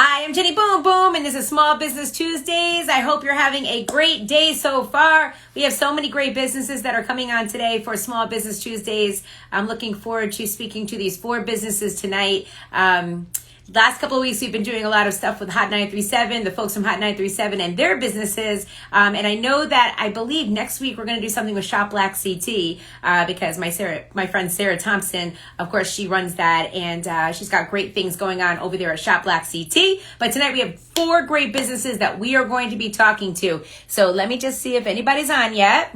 Hi, I'm Jenny Boom Boom, and this is Small Business Tuesdays. I hope you're having a great day so far. We have so many great businesses that are coming on today for Small Business Tuesdays. I'm looking forward to speaking to these 4 businesses tonight. Last couple of weeks, we've been doing a lot of stuff with Hot 937, the folks from Hot 937 and their businesses. And I know that I believe next week we're going to do something with Shop Black CT because my friend Sarah Thompson, of course, she runs that. And she's got great things going on over there at Shop Black CT. But tonight we have 4 great businesses that we are going to be talking to. So let me just see if anybody's on yet.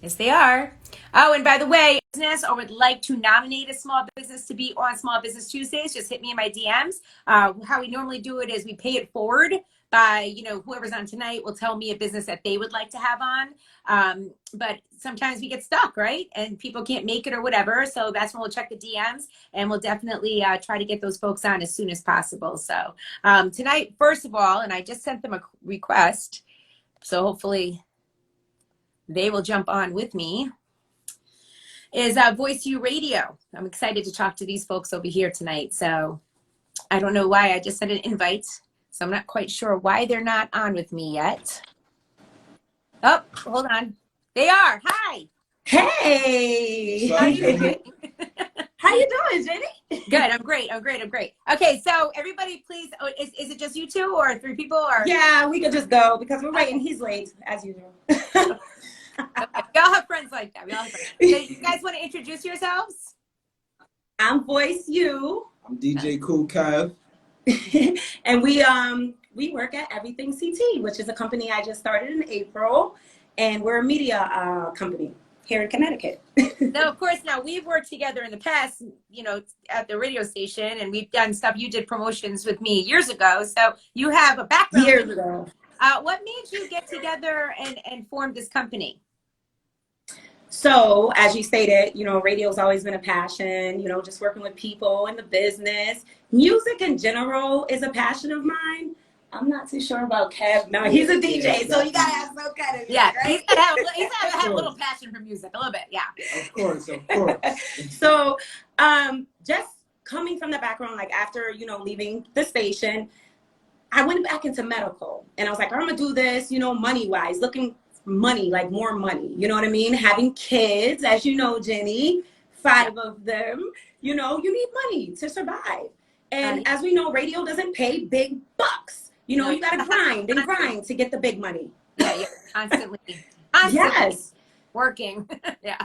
Yes, they are. Oh, and by the way, business or would like to nominate a small business to be on Small Business Tuesdays, just hit me in my DMs. How we normally do it is we pay it forward by, whoever's on tonight will tell me a business that they would like to have on. But sometimes we get stuck, right? And people can't make it or whatever. So that's when we'll check the DMs and we'll definitely try to get those folks on as soon as possible. So tonight, first of all, and I just sent them a request. So hopefully they will jump on with me. Is Voice U Radio. I'm excited to talk to these folks over here tonight. So I don't know why I just sent an invite. So I'm not quite sure why they're not on with me yet. Oh, hold on. They are. Hi. Hey. How you doing? How you doing, Jenny? Good. I'm great. Okay, so everybody please, is it just you 2 or 3 people? Or Yeah, we could just go because we're waiting. He's late, as usual. Okay. We all have friends like that. So you guys want to introduce yourselves? I'm Voice U. I'm DJ Cool Kev. And we work at Everything CT, which is a company I just started in April, and we're a media company here in Connecticut. Now, of course, we've worked together in the past, at the radio station, and we've done stuff. You did promotions with me years ago, so you have a background. Years ago. What made you get together and form this company? So, as you stated, radio's always been a passion, just working with people in the business. Music in general is a passion of mine. I'm not too sure about Kev. No, he's a DJ, so you gotta have some kind of music, right? He's gotta have a little passion for music, a little bit, yeah. Of course. So, just coming from the background, like after, leaving the station, I went back into medical. And I was like, I'm gonna do this, money-wise, looking money, like more money, you know what I mean? Having kids, as you know, Jenny, 5 of them, you need money to survive. And as we know, radio doesn't pay big bucks. You gotta grind and grind to get the big money. Yeah, constantly. Yes. Working.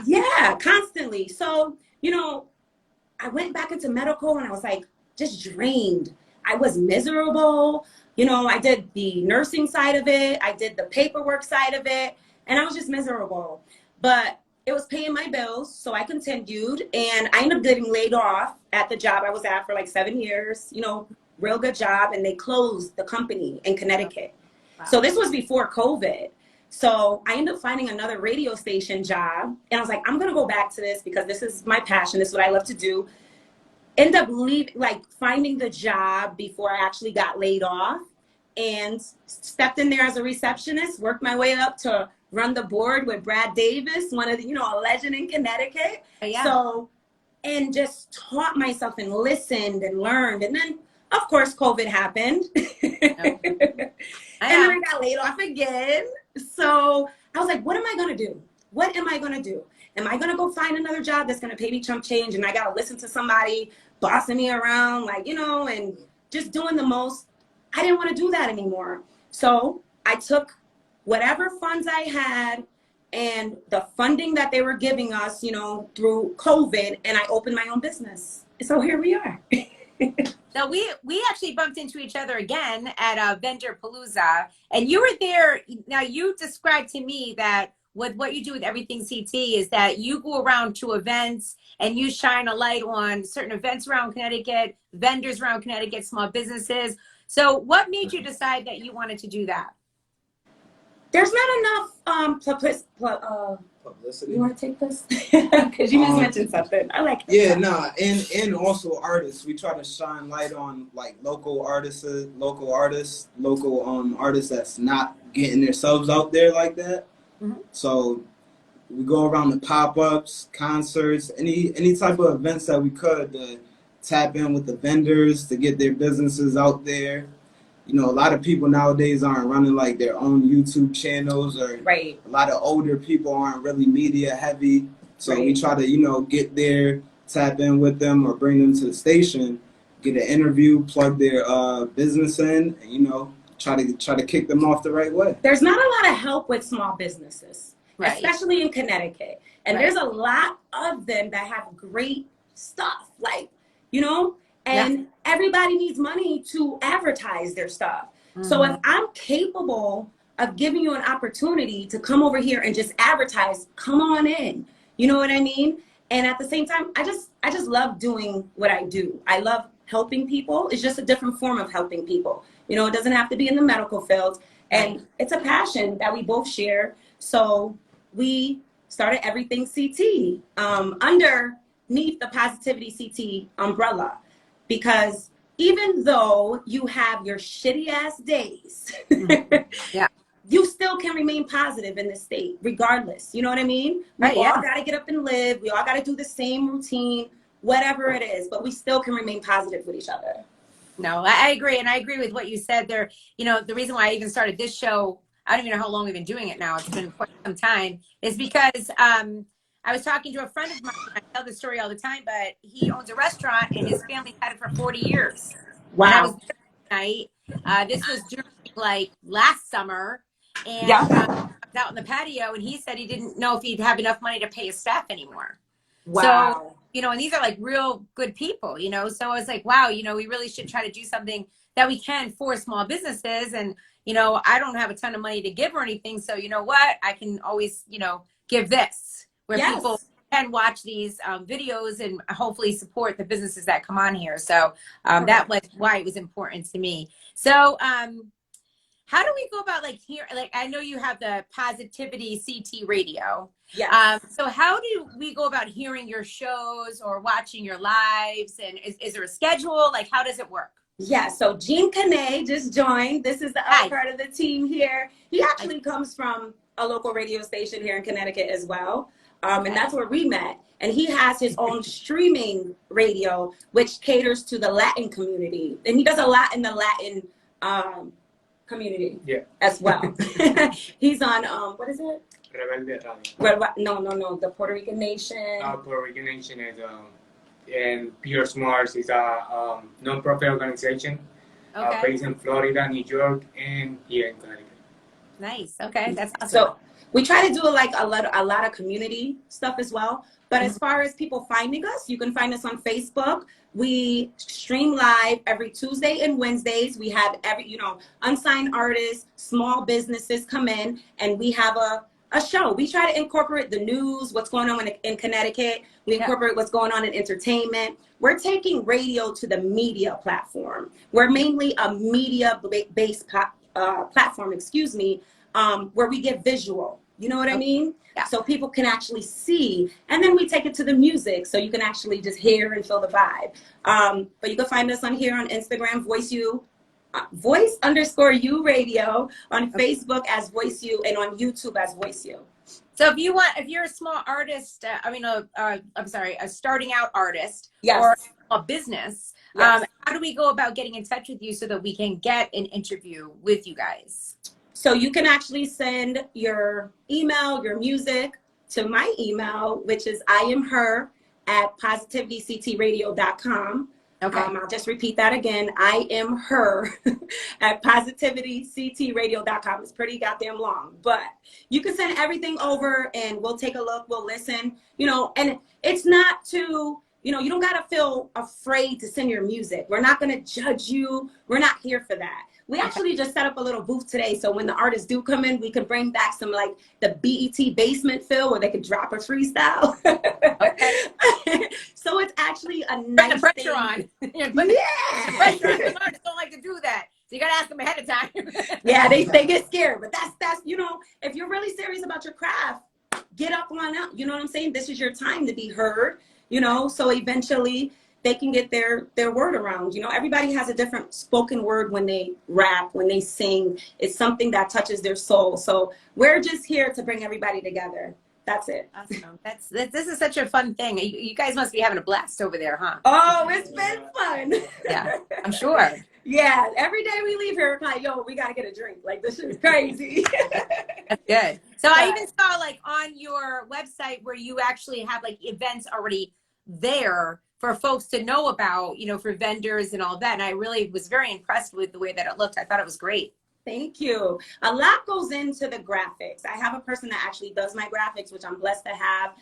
Yeah, constantly. So, I went back into medical and I was like, just drained. I was miserable. I did the nursing side of it. I did the paperwork side of it. And I was just miserable. But it was paying my bills. So I continued. And I ended up getting laid off at the job I was at for like 7 years. Real good job. And they closed the company in Connecticut. Wow. So this was before COVID. So I ended up finding another radio station job. And I was like, I'm going to go back to this because this is my passion. This is what I love to do. End up finding the job before I actually got laid off, and stepped in there as a receptionist, worked my way up to run the board with Brad Davis, one of the, a legend in Connecticut. Yeah. So, and just taught myself and listened and learned. And then of course, COVID happened. And then I got laid off again. So I was like, what am I going to do? What am I going to do? Am I going to go find another job that's going to pay me chump change and I got to listen to somebody bossing me around, and just doing the most? I didn't want to do that anymore. So I took whatever funds I had and the funding that they were giving us, through COVID, and I opened my own business. So here we are. So we actually bumped into each other again at Vendor Palooza, and you were there. Now you described to me that with what you do with Everything CT is that you go around to events and you shine a light on certain events around Connecticut, vendors around Connecticut, small businesses. So what made you decide that you wanted to do that? There's not enough publicity. You want to take this? Because you just mentioned something. I like it. Yeah, and also artists. We try to shine light on local artists, local artists that's not getting themselves out there like that. Mm-hmm. So we go around the pop-ups, concerts, any type of events that we could tap in with the vendors to get their businesses out there. You know, a lot of people nowadays aren't running like their own YouTube channels, or Right. a lot of older people aren't really media heavy. So we try to, you know, get there, tap in with them, or bring them to the station, get an interview, plug their business in, and, you know, try to kick them off the right way. There's not a lot of help with small businesses, Right. especially in Connecticut. And Right. there's a lot of them that have great stuff, like, you know, and everybody needs money to advertise their stuff. So if I'm capable of giving you an opportunity to come over here and just advertise, come on in. You know what I mean? And at the same time, I just love doing what I do. I love helping people. It's just a different form of helping people. You know, it doesn't have to be in the medical field. And it's a passion that we both share. So we started Everything CT underneath the Positivity CT umbrella. Because even though you have your shitty ass days, you still can remain positive in this state, regardless. You know what I mean? We all got to get up and live. We all got to do the same routine, whatever it is, but we still can remain positive with each other. No, I agree. And I agree with what you said there. You know, the reason why I even started this show, I don't even know how long we've been doing it now. It's been quite some time, is because I was talking to a friend of mine. I tell this story all the time, but he owns a restaurant and his family had it for 40 years. Wow. And I was there tonight. This was during like last summer. And I was out in the patio and he said he didn't know if he'd have enough money to pay his staff anymore. Wow. So, you know, and these are like real good people, you know? So I was like, wow, you know, we really should try to do something that we can for small businesses. And, you know, I don't have a ton of money to give or anything. So you know what? I can always, you know, give this where people can watch these videos and hopefully support the businesses that come on here. So that was why it was important to me. So how do we go about like here? Like, I know you have the Positivity CT radio. Yeah. So how do we go about hearing your shows or watching your lives? And is there a schedule? Like, how does it work? Yeah, so Gene Canet just joined. This is the other part of the team here. He actually comes from a local radio station here in Connecticut as well. And that's where we met. And he has his own streaming radio, which caters to the Latin community. And he does a lot in the Latin community as well. He's on, what is it? Rebelde Radio. No, the Puerto Rican Nation. Puerto Rican Nation is, and Pure Smarts is a non-profit organization based in Florida, New York, and here in Connecticut. Nice. Okay, that's awesome. So we try to do like a lot of community stuff as well. But as far as people finding us, you can find us on Facebook. We stream live every Tuesday and Wednesdays. We have unsigned artists, small businesses come in, and we have a show. We try to incorporate the news, what's going on in Connecticut. We incorporate what's going on in entertainment. We're taking radio to the media platform. We're mainly a media-based platform, where we get visual. You know what I mean? Yeah. So people can actually see, and then we take it to the music, so you can actually just hear and feel the vibe. But you can find us on here on Instagram, voice_you radio, on Facebook as Voice You, and on YouTube as Voice You. So if you're a small artist, a starting out artist or a business, how do we go about getting in touch with you so that we can get an interview with you guys? So you can actually send your email, your music to my email, which is iamher@positivityctradio.com. Okay. I'll just repeat that again. iamher@positivityctradio.com. It's pretty goddamn long, but you can send everything over and we'll take a look. We'll listen, and it's not too, you don't got to feel afraid to send your music. We're not going to judge you. We're not here for that. We actually just set up a little booth today, so when the artists do come in, we can bring back some like the BET basement feel where they could drop a freestyle. So it's actually a nice Put the pressure on. The pressure on. The artists don't like to do that, so you gotta ask them ahead of time. Yeah, they get scared, but that's if you're really serious about your craft, get up on out. You know what I'm saying? This is your time to be heard. So eventually they can get their word around. Everybody has a different spoken word when they rap, when they sing. It's something that touches their soul. So we're just here to bring everybody together. That's it. Awesome. This is such a fun thing. You guys must be having a blast over there, huh? Oh, it's been fun. Yeah, I'm sure. Yeah, every day we leave here, we're like, yo, we gotta get a drink. Like, this is crazy. That's good. So I even saw like on your website where you actually have like events already there for folks to know about, you know, for vendors and all that. And I really was very impressed with the way that it looked. I thought it was great. Thank you. A lot goes into the graphics. I have a person that actually does my graphics, which I'm blessed to have.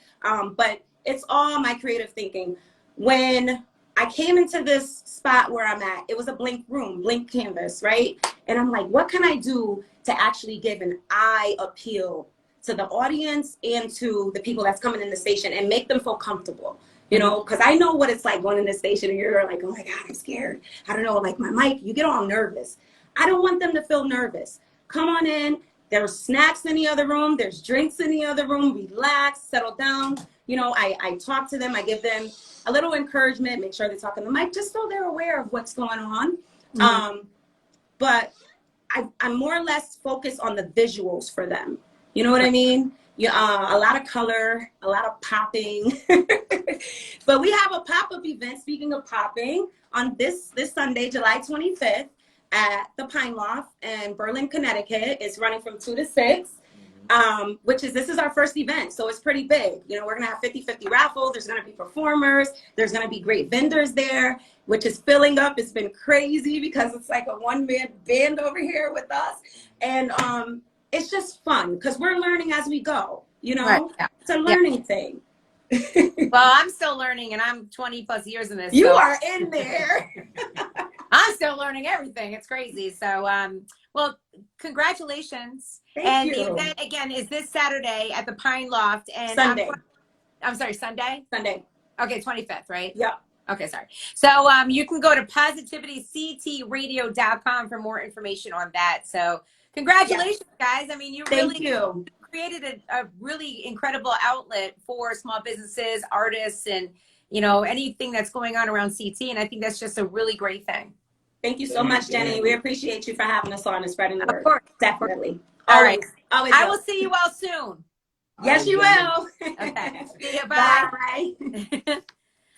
But it's all my creative thinking. When I came into this spot where I'm at, it was a blank room, blank canvas, right? And I'm like, what can I do to actually give an eye appeal to the audience and to the people that's coming in the station and make them feel comfortable? You know, because I know what it's like going in the station and you're like, oh my God, I'm scared. I don't know, like my mic, you get all nervous. I don't want them to feel nervous. Come on in. There's snacks in the other room. There's drinks in the other room. Relax, settle down. You know, I talk to them. I give them a little encouragement, make sure they talk in the mic, just so they're aware of what's going on. But I'm more or less focused on the visuals for them. You know what I mean? Yeah, a lot of color, a lot of popping. But we have a pop-up event, speaking of popping, on this Sunday, July 25th at the Pine Loft in Berlin, Connecticut. It's running from 2 to 6, this is our first event, so it's pretty big. You know, we're going to have 50-50 raffle. There's going to be performers. There's going to be great vendors there, which is filling up. It's been crazy because it's like a one-man band over here with us. And it's just fun because we're learning as we go, you know? Right. Yeah. It's a learning thing. Well, I'm still learning, and I'm 20 plus years in this. You are in there. I'm still learning everything. It's crazy. So, well, congratulations. Thank you. The event, again, is this Saturday at the Pine Loft. And Sunday. I'm sorry, Sunday? Sunday. Okay, 25th, right? Yep. Okay, sorry. So you can go to positivityctradio.com for more information on that. So congratulations, guys. I mean, you really created a really incredible outlet for small businesses, artists, and, you know, anything that's going on around CT. And I think that's just a really great thing. Thank you so much, Jenny. We appreciate you for having us on and spreading the word. Of course. Definitely. All right. Always I will see you all soon. Yes, you will. Okay. See you. Bye. Bye.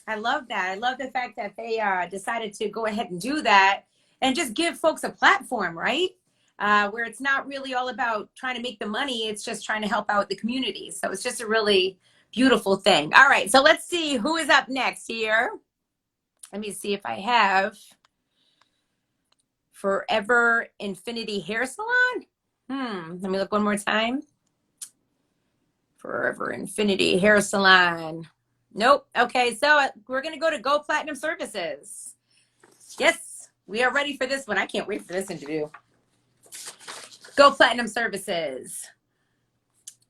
I love that. I love the fact that they decided to go ahead and do that and just give folks a platform, right? Where it's not really all about trying to make the money. It's just trying to help out the community. So it's just a really beautiful thing. All right. So let's see who is up next here. Let me see if I have Forever Infinity Hair Salon. Let me look one more time. Forever Infinity Hair Salon. Nope. Okay, so we're going to go to Go Platinum Services. Yes, we are ready for this one. I can't wait for this interview. Go Platinum Services.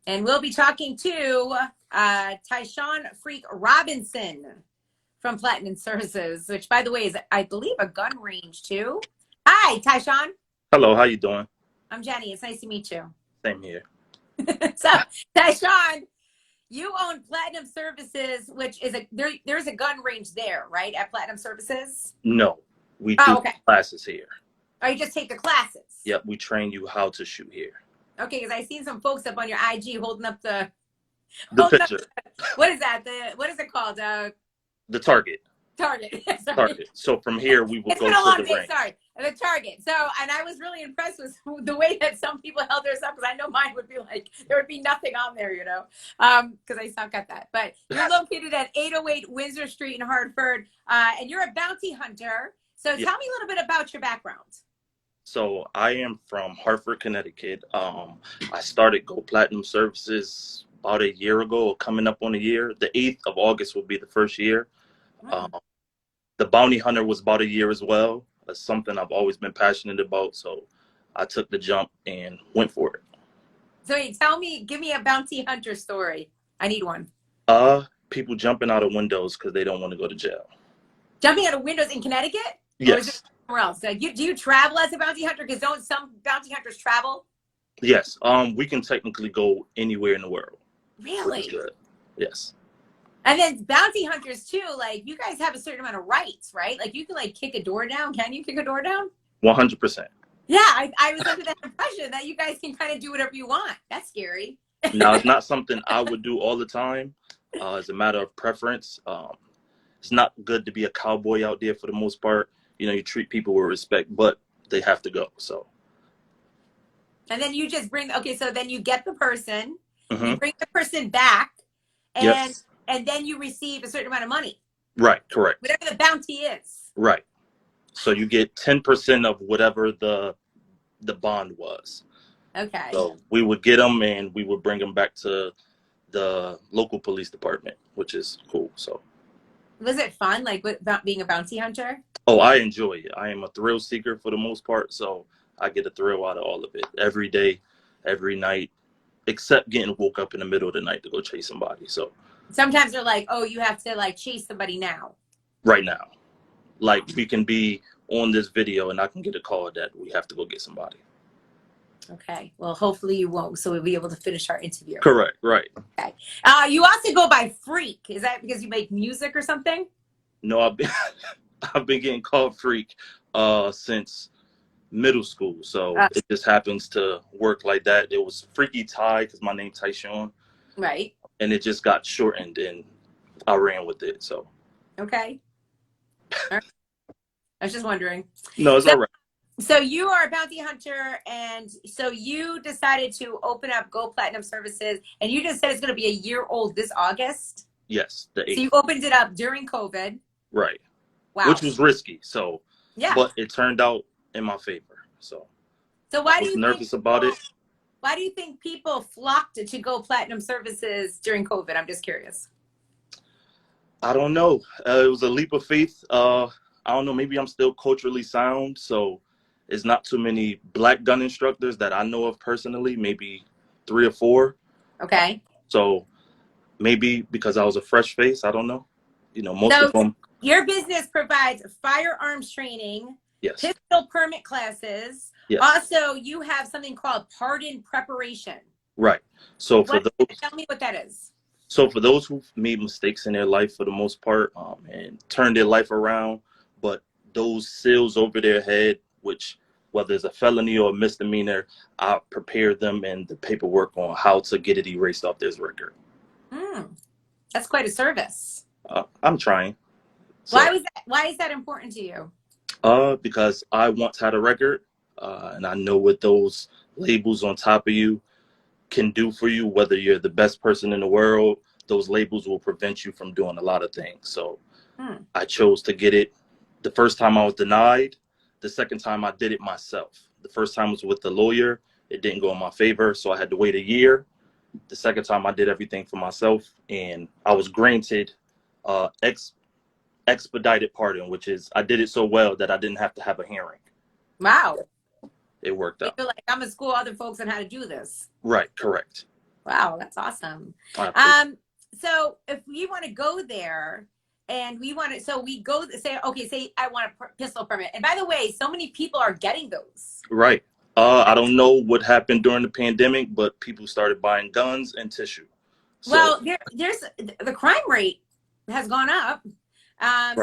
And we'll be talking to Tyshawn Freak Robinson from Platinum Services, which, by the way, is, I believe, a gun range, too. Hi, Tyshawn. Hello, how you doing? I'm Jenny. It's nice to meet you. Same here. So, Tyshawn, you own Platinum Services, which is there's a gun range there, right? At Platinum Services? No, we do classes here. Oh, you just take the classes? Yep, we train you how to shoot here. Okay, because I've seen some folks up on your IG holding up the picture. What is that? What is it called? The target. Target. Target. So from here we will go to the range. Sorry, the target. So, and I was really impressed with the way that some people held theirs up, because I know mine would be like, there would be nothing on there, you know, because I suck at that. But you're located at 808 Windsor Street in Hartford, and you're a bounty hunter. So tell me a little bit about your background. So I am from Hartford, Connecticut. I started Go Platinum Services about a year ago, coming up on a year. The 8th of August will be the first year. The bounty hunter was about a year as well. That's something I've always been passionate about. So I took the jump and went for it. So give me a bounty hunter story. I need one. People jumping out of windows because they don't want to go to jail. Jumping out of windows in Connecticut? Yes. Or is it somewhere else? Do you travel as a bounty hunter? Because don't some bounty hunters travel? Yes. We can technically go anywhere in the world. Really? Yes. And then bounty hunters too, like you guys have a certain amount of rights, right? Like you can like kick a door down. Can you kick a door down? 100%. Yeah, I was under that impression that you guys can kind of do whatever you want. That's scary. Now, it's not something I would do all the time. As a matter of preference. It's not good to be a cowboy out there for the most part. You know, you treat people with respect, but they have to go. So. And then you just bring, okay, so then you get the person, you Mm-hmm. bring the person back, and Yes. and then you receive a certain amount of money. Right, correct. Whatever the bounty is. Right. So you get 10% of whatever the bond was. Okay. So we would get them and we would bring them back to the local police department, which is cool. So. Was it fun, like about being a bounty hunter? Oh, I enjoy it. I am a thrill seeker for the most part, so I get a thrill out of all of it. Every day, every night, except getting woke up in the middle of the night to go chase somebody. So sometimes they're like, oh, you have to like chase somebody now. Right now. Like we can be on this video and I can get a call that we have to go get somebody. Okay. Well, hopefully you won't, so we'll be able to finish our interview. Correct. Right. Okay. You also go by Freak. Is that because you make music or something? No, I've been getting called Freak since middle school. So it just happens to work like that. It was Freaky Ty because my name's Tyshawn. Right. And it just got shortened and I ran with it. So. Okay. All right. I was just wondering. No, it's all right. So you are a bounty hunter, and so you decided to open up Go Platinum Services, and you just said it's going to be a year old this August? Yes, the 8th. So you opened it up during COVID. Right. Wow. Which was risky. So, yeah. But it turned out in my favor. So why do you nervous about it? Why do you think people flocked to Go Platinum Services during COVID? I'm just curious. I don't know. It was a leap of faith. I don't know. Maybe I'm still culturally sound. So it's not too many black gun instructors that I know of personally, maybe 3 or 4. Okay. So maybe because I was a fresh face, I don't know. You know, most of them. Your business provides firearms training, yes, pistol permit classes. Yes. Also, you have something called pardon preparation. Right. So for those, tell me what that is. So for those who've made mistakes in their life for the most part and turned their life around, but those seals over their head, which whether it's a felony or a misdemeanor, I prepare them and the paperwork on how to get it erased off their record. That's quite a service. I'm trying. So, why is that important to you? Because I once had a record and I know what those labels on top of you can do for you. Whether you're the best person in the world, those labels will prevent you from doing a lot of things. So I chose to get it. The first time I was denied. The second time I did it myself. The first time was with the lawyer. It didn't go in my favor, so I had to wait a year. The second time I did everything for myself, and I was granted expedited pardon, which is I did it so well that I didn't have to have a hearing. Wow. It worked out. Like I'm gonna school other folks on how to do this. Right, correct. Wow, that's awesome. So if we want to go there and we want to, so we go say, okay, say I want a pistol permit. And by the way, so many people are getting those. Right. I don't know what happened during the pandemic, but people started buying guns and tissue. So, well, there's the crime rate has gone up. Right.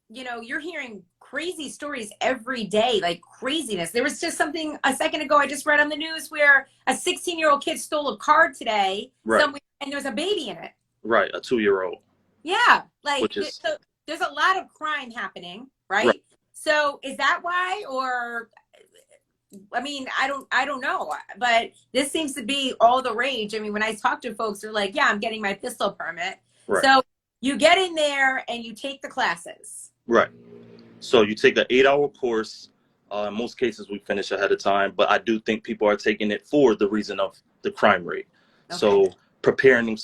You know, you're hearing crazy stories every day, like craziness. There was just something a second ago I just read on the news where a 16-year-old kid stole a car today somewhere, and there was a baby in it. Right, a 2-year-old. Yeah, like so there's a lot of crime happening, right? So is that why, or I mean, I don't know, but this seems to be all the rage. I mean, when I talk to folks, they're like, yeah, I'm getting my pistol permit. Right. So you get in there and you take the classes. Right. So you take an 8-hour course. In most cases, we finish ahead of time, but I do think people are taking it for the reason of the crime rate. Okay. So preparing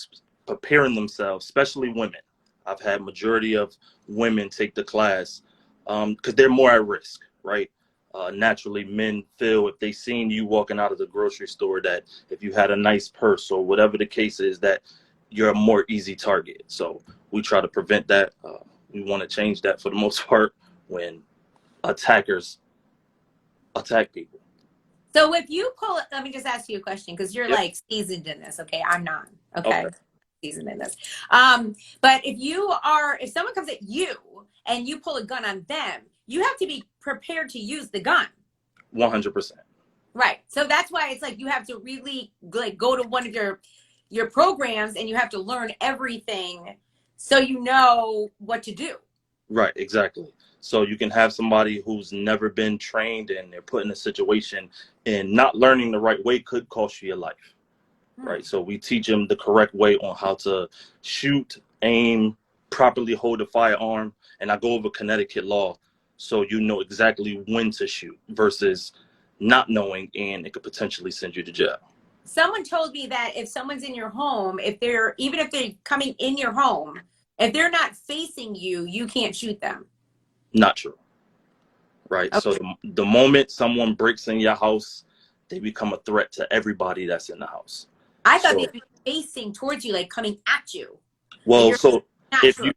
themselves, especially women. I've had majority of women take the class because they're more at risk, right? Naturally, men feel if they seen you walking out of the grocery store that if you had a nice purse or whatever the case is, that you're a more easy target. So we try to prevent that. We want to change that for the most part when attackers attack people. So if you pull it, let me just ask you a question because you're like seasoned in this. Okay, I'm not. Okay. Seasoned in this. But if someone comes at you and you pull a gun on them, you have to be prepared to use the gun. 100%. Right. So that's why it's like you have to really like go to one of your programs and you have to learn everything so you know what to do. Right, exactly. So you can have somebody who's never been trained and they're put in a situation, and not learning the right way could cost you your life. Right. So we teach them the correct way on how to shoot, aim, properly hold a firearm. And I go over Connecticut law so you know exactly when to shoot versus not knowing, and it could potentially send you to jail. Someone told me that if someone's in your home, even if they're coming in your home, if they're not facing you, you can't shoot them. Not true. Right. Okay. So the moment someone breaks in your house, they become a threat to everybody that's in the house. I thought they'd be facing towards you, like coming at you. Well, so if sure. you,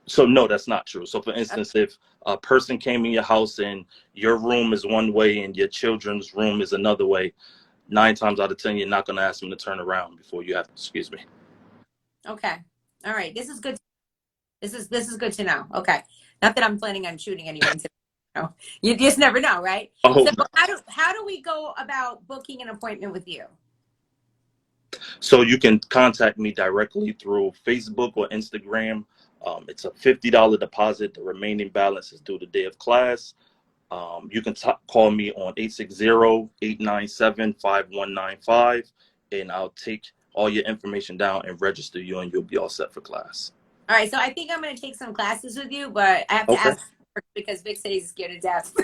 so no, that's not true. So for instance, if a person came in your house and your room is one way and your children's room is another way, 9 times out of 10, you're not going to ask them to turn around before you have to, excuse me. Okay. All right. This is good. This is good to know. Okay. Not that I'm planning on shooting anyone today. No. You just never know, right? Oh, so no. how do we go about booking an appointment with you? So you can contact me directly through Facebook or Instagram. It's a $50 deposit. The remaining balance is due the day of class. You can call me on 860-897-5195, and I'll take all your information down and register you, and you'll be all set for class. All right. So I think I'm going to take some classes with you, but I have to ask because Vic said he's scared to death.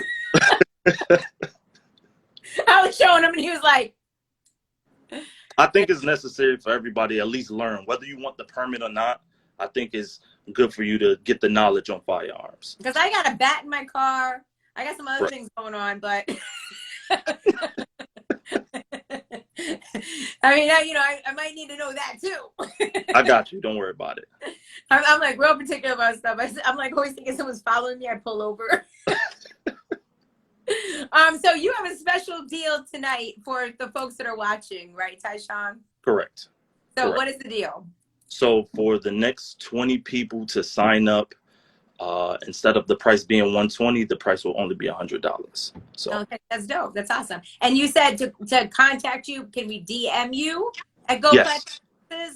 I was showing him and he was like, I think it's necessary for everybody at least learn, whether you want the permit or not. I think it's good for you to get the knowledge on firearms. Because I got a bat in my car. I got some other things going on, but I mean, I might need to know that too. I got you. Don't worry about it. I'm like real particular about stuff. I'm like always thinking someone's following me. I pull over. So you have a special deal tonight for the folks that are watching, right, Tyshawn? Correct. So what is the deal? So for the next 20 people to sign up, instead of the price being $120, the price will only be $100. So okay, that's dope. That's awesome. And you said to contact you, can we DM you at Go Platinum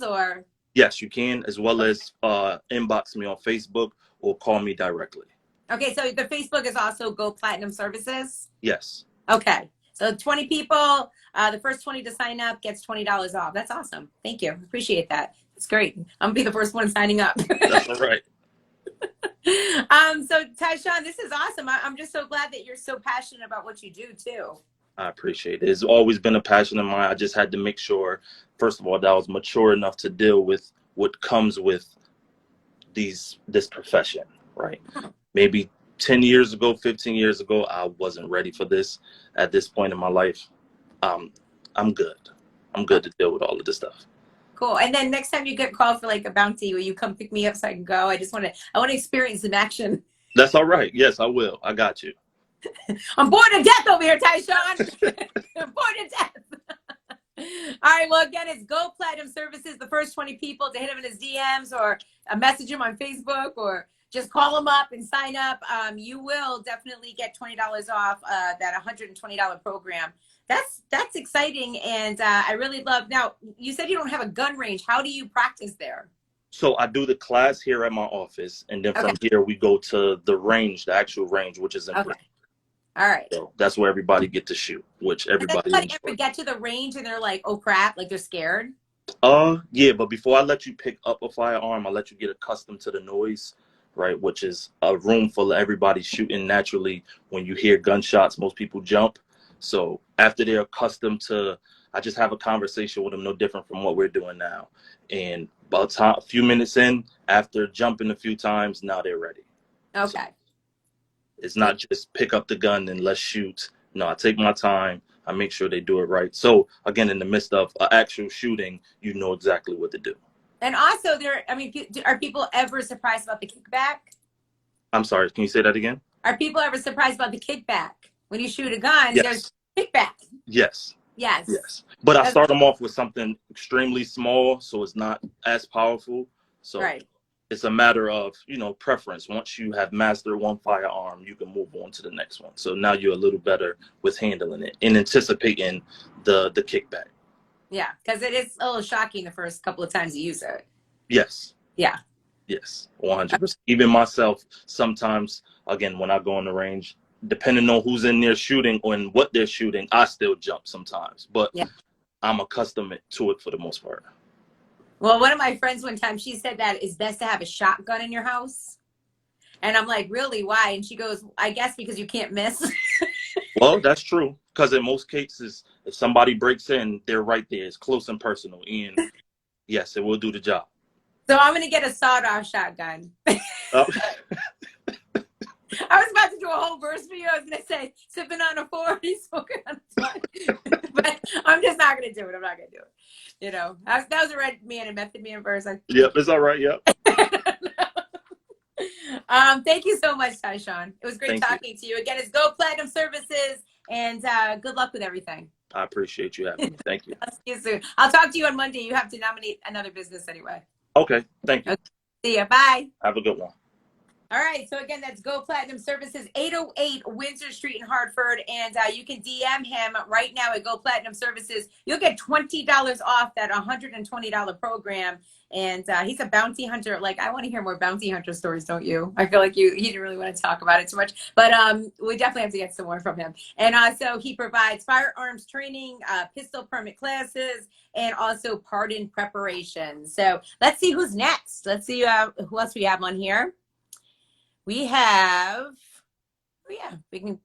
or? Yes, you can, as well as inbox me on Facebook or call me directly. Okay, so the Facebook is also Go Platinum Services? Yes. Okay, so 20 people, the first 20 to sign up gets $20 off. That's awesome. Thank you. Appreciate that. It's great. I'm going to be the first one signing up. That's all right. So Tyshawn, this is awesome. I'm just so glad that you're so passionate about what you do too. I appreciate it. It's always been a passion of mine. I just had to make sure, first of all, that I was mature enough to deal with what comes with this profession, right? Maybe 10 years ago, 15 years ago, I wasn't ready for this. At this point in my life, I'm good. I'm good to deal with all of this stuff. Cool. And then next time you get called for like a bounty, will you come pick me up so I can go? I want to experience some action. That's all right. Yes, I will. I got you. I'm bored to death over here, Tyshawn. I'm bored to death. All right. Well, again, it's Go Platinum Services. The first 20 people to hit him in his DMs or message him on Facebook or just call him up and sign up. You will definitely get $20 off that $120 program. That's exciting, and I really love. Now, you said you don't have a gun range. How do you practice there? So I do the class here at my office, and then from here we go to the range, the actual range, which is in Brooklyn. All right. So that's where everybody get to shoot, which everybody. Does ever get to the range and they're like, "Oh crap!" Like they're scared. Yeah, but before I let you pick up a firearm, I let you get accustomed to the noise, right? Which is a room full of everybody shooting naturally. When you hear gunshots, most people jump. So after they're accustomed to, I just have a conversation with them, no different from what we're doing now. And about a few minutes in, after jumping a few times, now they're ready. Okay. So it's not just pick up the gun and let's shoot. No, I take my time. I make sure they do it right. So again, in the midst of an actual shooting, you know exactly what to do. And also are people ever surprised about the kickback? I'm sorry, can you say that again? Are people ever surprised about the kickback? When you shoot a gun, there's kickback. Yes. Yes. Yes. But I start them off with something extremely small, so it's not as powerful. So it's a matter of, preference. Once you have mastered one firearm, you can move on to the next one. So now you're a little better with handling it and anticipating the kickback. Yeah, because it is a little shocking the first couple of times you use it. Yes. Yeah. Yes, 100%. Even myself, sometimes, again, when I go on the range, depending on who's in there shooting or what they're shooting, I still jump sometimes. But Yeah. I'm accustomed to it for the most part. Well, one of my friends one time, she said that it's best to have a shotgun in your house. And I'm like, really? Why? And she goes, I guess because you can't miss. Well, that's true. Because in most cases, if somebody breaks in, they're right there. It's close and personal. And yes, it will do the job. So I'm going to get a sawed-off shotgun. Oh. I was about to do a whole verse for you. I was going to say, sipping on a 40, smoking on a 20. But I'm just not going to do it. I'm not going to do it. That was a Red Man and Method Man verse. Yep, it's all right. Yep. Thank you so much, Tyshawn. It was great talking to you. Again, it's Go Platinum Services, and good luck with everything. I appreciate you having me. Thank you. I'll see you soon. I'll talk to you on Monday. You have to nominate another business anyway. Okay. Thank you. Okay. See ya. Bye. Have a good one. All right. So again, that's Go Platinum Services, 808 Windsor Street in Hartford. And you can DM him right now at Go Platinum Services. You'll get $20 off that $120 program. And he's a bounty hunter. Like, I want to hear more bounty hunter stories, don't you? I feel like he didn't really want to talk about it too much. But we definitely have to get some more from him. And also, he provides firearms training, pistol permit classes, and also pardon preparation. So let's see who's next. Let's see who else we have on here. We have, oh yeah, we can,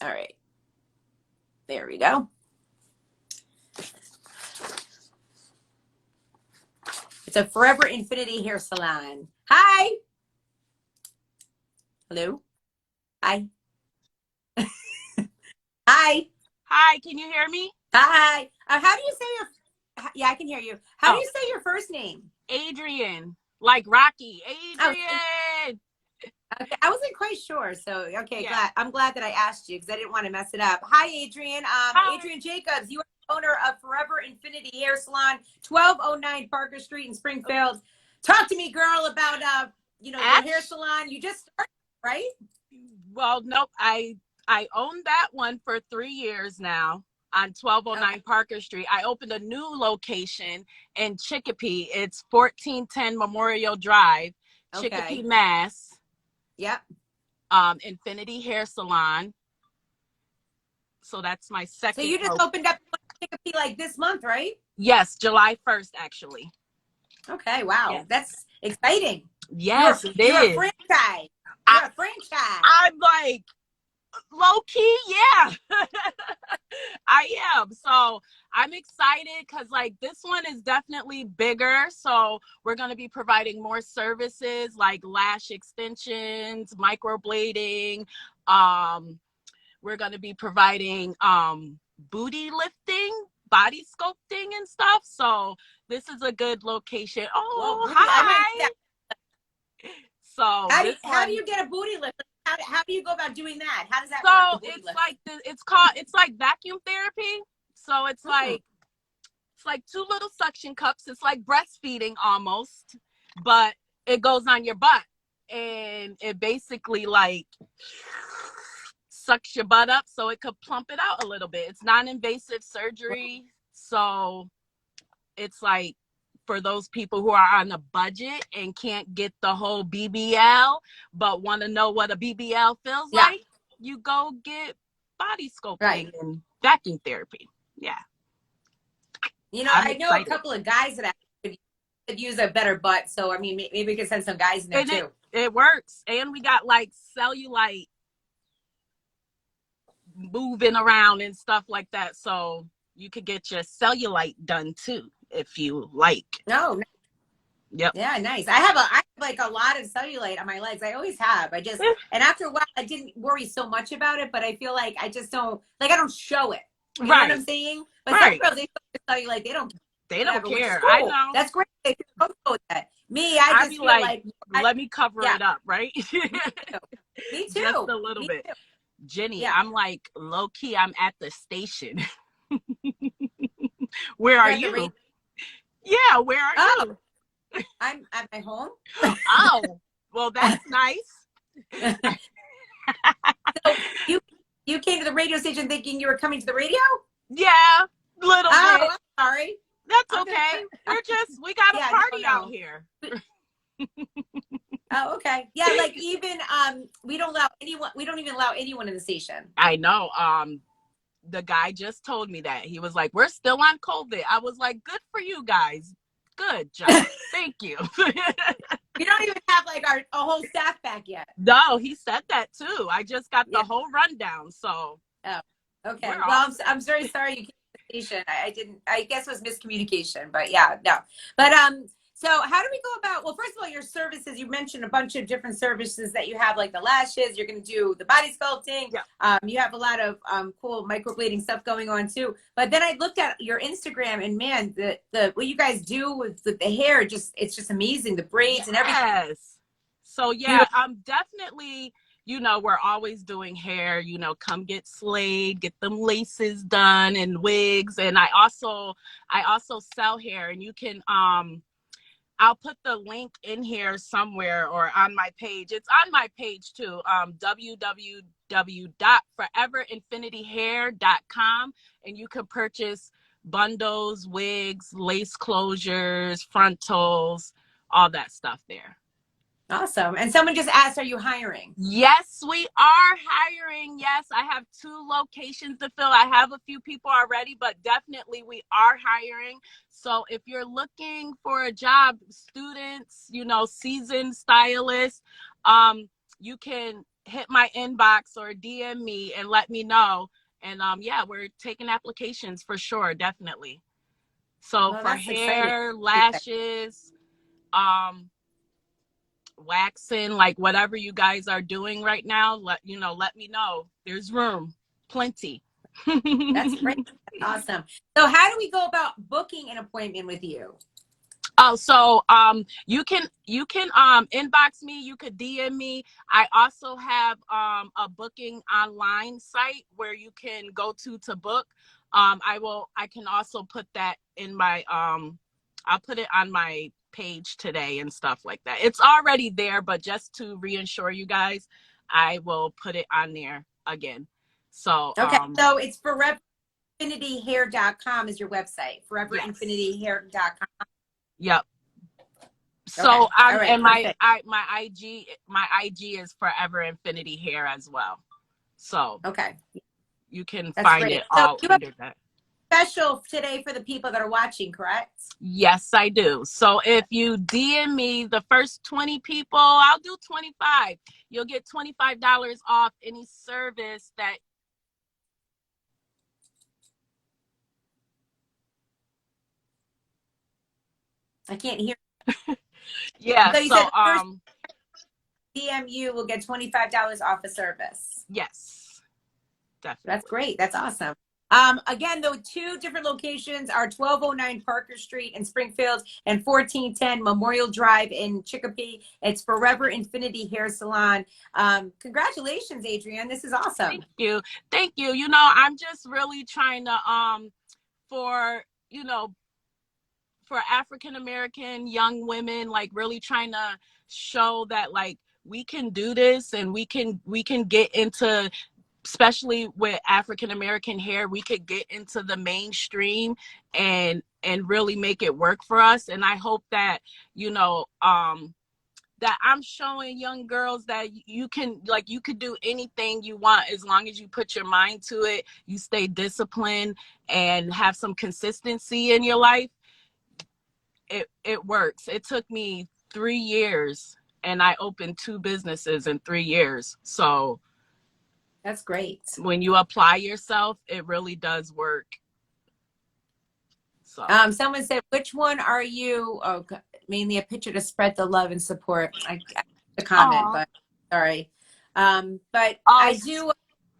all right. There we go. It's a Forever Infinity Hair Salon. Hi. Hello. Hi. Hi. Hi, can you hear me? Hi. How do you say your, yeah, I can hear you. How do you say your first name? Adrian, like Rocky. Adrian. Oh, okay, I wasn't quite sure. So, okay, Yeah. I'm glad that I asked you because I didn't want to mess it up. Hi, Adrian. Hi. Adrian Jacobs, you are the owner of Forever Infinity Hair Salon, 1209 Parker Street in Springfield. Talk to me, girl, about your hair salon. You just started, right? Well, nope. I own that one for 3 years now on 1209 Parker Street. I opened a new location in Chicopee. It's 1410 Memorial Drive, Chicopee, Mass. Yep. Infinity Hair Salon. So that's my second. So you just opened up Chicopee like this month, right? Yes, July 1st, actually. Okay, wow. Yes. That's exciting. Yes, it is. You're a franchise. You're a franchise. I'm like, low key, yeah. I am. So I'm excited because like this one is definitely bigger. So we're going to be providing more services like lash extensions, microblading. We're going to be providing booty lifting, body sculpting and stuff. So this is a good location. Oh, well, hi. So how do you get a booty lift? How do you go about doing that? How does that work? So it's like vacuum therapy. So it's like two little suction cups. It's like breastfeeding almost, but it goes on your butt and it basically like sucks your butt up so it could plump it out a little bit. It's non-invasive surgery. So it's like for those people who are on a budget and can't get the whole BBL, but want to know what a BBL feels like, you go get body sculpting and vacuum therapy. Yeah. I know a couple of guys that could use a better butt. So, I mean, maybe we could send some guys in there too. It works. And we got like cellulite moving around and stuff like that. So you could get your cellulite done too if you like. No. Yep. Yeah, nice. I have like a lot of cellulite on my legs. I always have. And after a while I didn't worry so much about it, but I feel like I just don't I don't show it. You know what I'm saying? But some girls, they cellulite, they don't care. I know. That's great. They feel comfortable with that. Me, I just feel like let me cover it up, right? Me too. Just a little bit. Too. Jenny, I'm like low key, I'm at the station. Where are you? Yeah, where are you? I'm at my home. Oh, well, that's nice. So you came to the radio station thinking you were coming to the radio? Yeah, little Oh, bit. I'm sorry. That's I'm okay. gonna, We got a yeah, party no. out here. Oh, okay. Yeah, like even we don't even allow anyone in the station. I know. The guy just told me that. He was like, we're still on COVID. I was like, good for you guys. Good job. Thank you. We don't even have like a whole staff back yet. No, he said that too. I just got the whole rundown. So okay. Well, I'm very sorry you came to the station. I guess it was miscommunication, but yeah, no. But so how do we go about, well, first of all, your services, you mentioned a bunch of different services that you have, like the lashes, you're going to do the body sculpting. Yeah. You have a lot of cool microblading stuff going on too. But then I looked at your Instagram and man, the what you guys do with the hair, it's just amazing. The braids and everything. Yes. So yeah, I'm definitely, we're always doing hair, come get slayed, get them laces done and wigs. And I also sell hair, and you can, I'll put the link in here somewhere or on my page. It's on my page too, www.foreverinfinityhair.com, and you can purchase bundles, wigs, lace closures, frontals, all that stuff there. Awesome. And someone just asked, are you hiring? Yes, we are hiring. Yes, I have 2 locations to fill. I have a few people already, but definitely we are hiring. So if you're looking for a job, students, seasoned stylists, you can hit my inbox or DM me and let me know. And yeah, we're taking applications for sure, definitely. So for hair, exciting. Lashes, waxing, like whatever you guys are doing right now, let me know. There's room, plenty. That's great. That's awesome. So how do we go about booking an appointment with you? Oh, so you can inbox me, you could DM me. I also have a booking online site where you can go to book. I can also put that in my I'll put it on my page today and stuff like that. It's already there, but just to reassure you guys, I will put it on there again. So okay, so it's foreverinfinityhair.com is your website. Foreverinfinityhair.com. Yep. So okay. Right, and my IG is Forever Infinity Hair as well. So okay, you can find it all under that. Special today for the people that are watching, correct? Yes, I do. So if you DM me the first 20 people, I'll do 25. You'll get $25 off any service that. I can't hear. Yeah. So DMU will get $25 off a service. Yes, definitely. That's great. That's awesome. Again, though, 2 different locations are 1209 Parker Street in Springfield and 1410 Memorial Drive in Chicopee. It's Forever Infinity Hair Salon. Congratulations, Adrienne. This is awesome. Thank you. I'm just really trying to for African American young women, like really trying to show that like we can do this and we can get into, especially with African American hair, we could get into the mainstream and really make it work for us. And I hope that, that I'm showing young girls that you could do anything you want as long as you put your mind to it, you stay disciplined and have some consistency in your life. It works. It took me 3 years and I opened 2 businesses in 3 years. So that's great. When you apply yourself, it really does work. So someone said, which one are you? Oh, mainly a picture to spread the love and support. I the comment, but sorry. But I do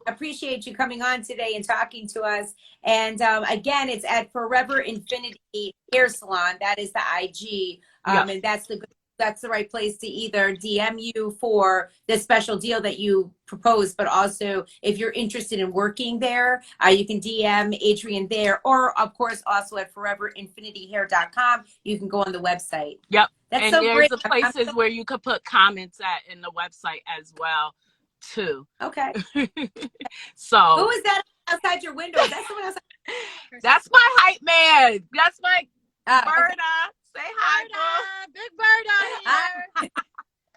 appreciate you coming on today and talking to us. And again, it's at Forever Infinity Hair Salon. That is the IG. And that's the that's the right place to either DM you for the special deal that you proposed, but also if you're interested in working there, you can DM Adrienne there, or of course also at foreverinfinityhair.com. You can go on the website. Yep. That's and so there's great. the places where you could put comments at in the website as well, too. Okay. So who is that outside your window? Is that someone outside? That's my hype man. That's my Okay. Berta. Say hi, Berta, Big Berta here.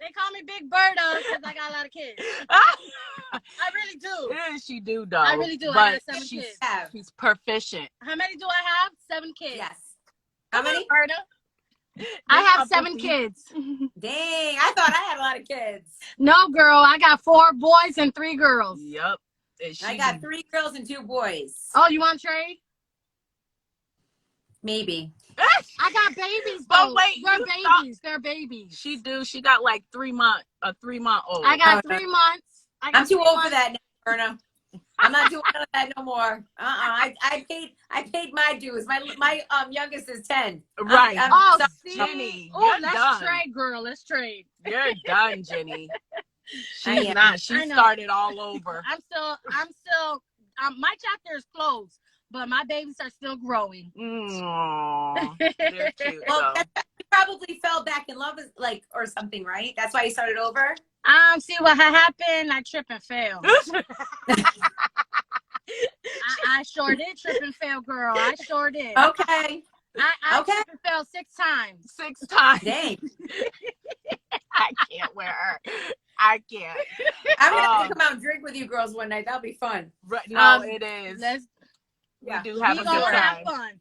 They call me Big Berta because I got a lot of kids. I really do. Yeah, she do though. I really do. But I got 7 she's, kids. she's proficient. How many do I have? 7 kids. Yes. How many? Berta. I have 7 kids. Dang, I thought I had a lot of kids. No, girl, I got 4 boys and 3 girls. Yep. I got 3 girls and 2 boys. Oh, you want to trade? Maybe. I got babies, But though. wait, They're you babies. They're babies. She do. She got like 3 month, a 3-month-old. I got 3 months. I'm too old for that now, Berna. I'm not doing none of that no more. I paid my dues. My youngest is 10. Right. Oh, sorry. see? Jenny, Oh, you're let's done. trade, girl. Let's trade. You're done, Jenny. I She's am. not. She I know. started all over. I'm still, my chapter is closed, but my babies are still growing. Aww. They're cute. Well, though. you probably fell back in love, or something, right? That's why you started over. See what had happened. I trip and fail. I sure did trip and fail, girl. I sure did. Okay. I Okay. trip and fell 6 times. 6 times. Dang. I can't wear her. I can't. I'm gonna have to come out and drink with you girls one night. That'll be fun. Right, no, it is. We do have We a gonna good have time. fun.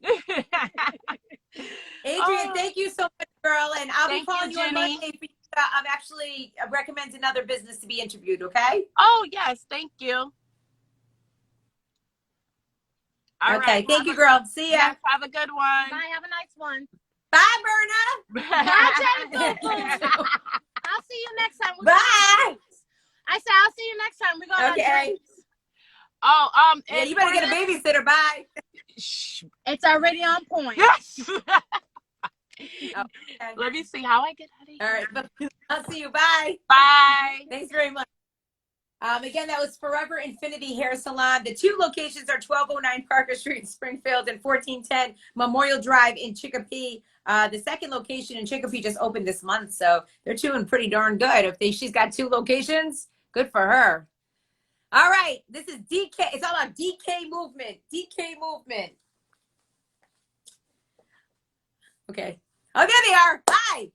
Adrienne, thank you so much, girl. And I'll be Thank you, calling you on Jenny. Monday. I'm actually recommend another business to be interviewed. Okay. Oh yes, thank you. All Okay. right, Thank you, girl. See ya. Yes, have a good one. Bye. Have a nice one. Bye, Berna. Bye, Jenny Boo Boo. I'll see you next time. Bye. I said I'll see you next time. We're gonna Okay. drinks. Oh, Yeah, and you better get a babysitter. Bye. Shh. It's already on point. Yes. Okay. Let me see how I get out of here. All right. I'll see you. Bye. Bye. Thanks very much. Again, that was Forever Infinity Hair Salon. The 2 locations are 1209 Parker Street in Springfield and 1410 Memorial Drive in Chicopee. The second location in Chicopee just opened this month, so they're doing pretty darn good. She's got 2 locations, good for her. All right, this is DK. It's all about DK movement. DK movement. Okay. Oh, there they are. Hi.